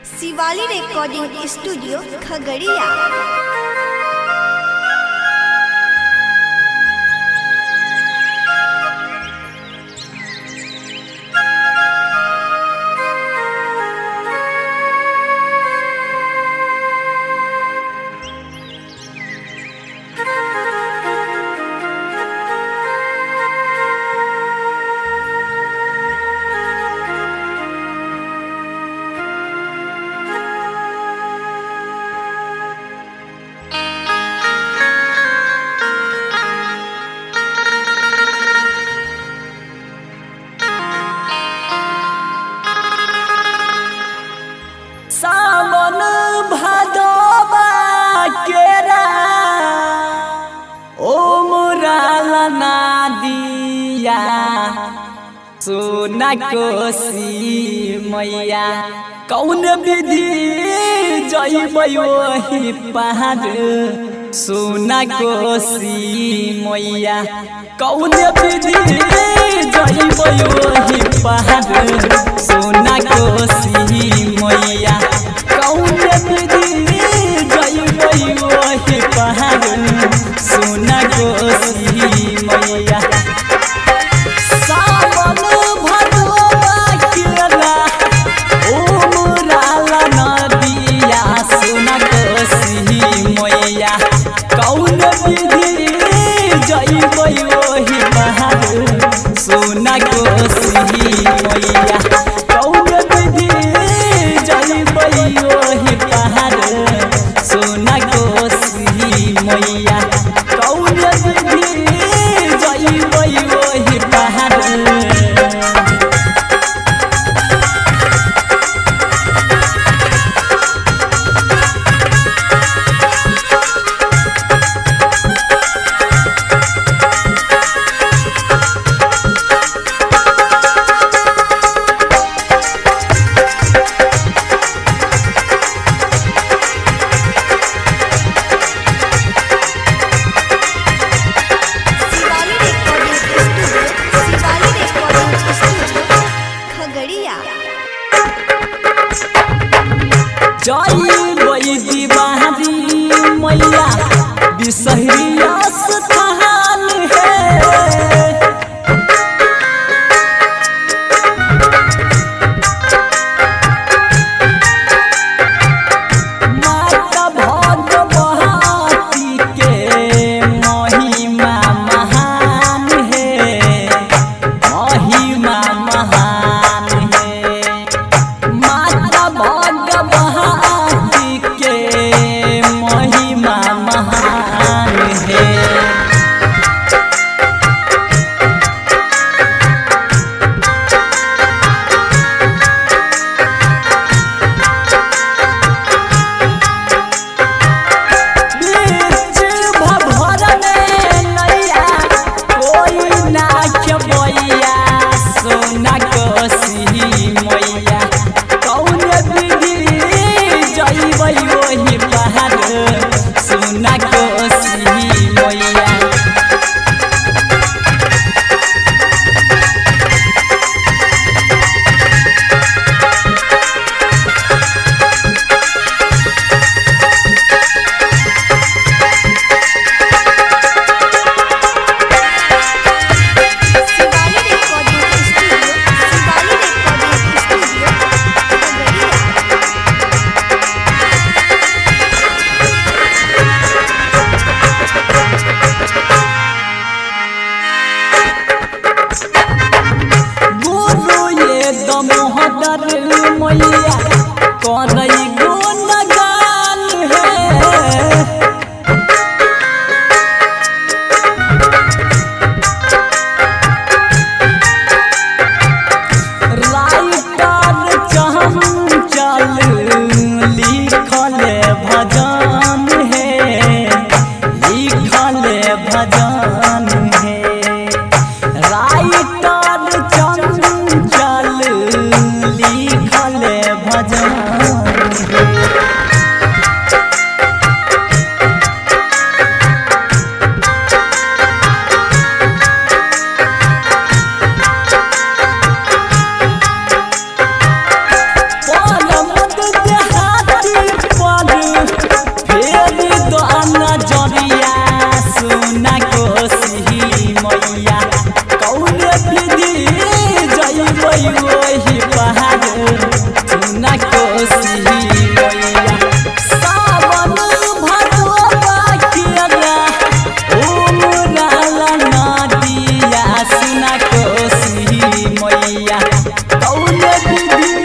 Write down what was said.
Shivali recording studio Khagaria. सावन भादोबा केरा ओ मुराला नादिया सोना कोसी मैया कौन विधि जइबै वही पहाड़ सोना कोसी मैया कौन विधि जइबै वही पहाड़ सोना कोसी मैया कौन विधि जइबै वही पहाड़ सोना कोसी मैया सावन भदोबा केरा ओ मुराला नदिया सोना कोसी मैया कौन विधि जइबै वही पहाड़ सोना कोसी मैया कौन विधि जइबै वही पहाड़ सोना कोसी मैया कौन विधि जइबै वही पहाड़। जइबै दीवारी मैया बिसहरिया स्थान है माता भगवती के महिमा महान है महिमा महान है माता भगवती के महिमा महान है। बीच भवर में नैया कोई ना खेबैया सोना कोसी मैया कौन विधि जइबै वही पहाड़ सोना कोसी मैया शिवाली रिकॉर्डिंग स्टूडियो खगड़िया। गुरु ये दमोहदर मैया करै गुणगान है राइटर चंचल लिखल भजन है लिखल भजन है राइटर चंचल लिखल भजन है। परमद गोरिया कौन विधि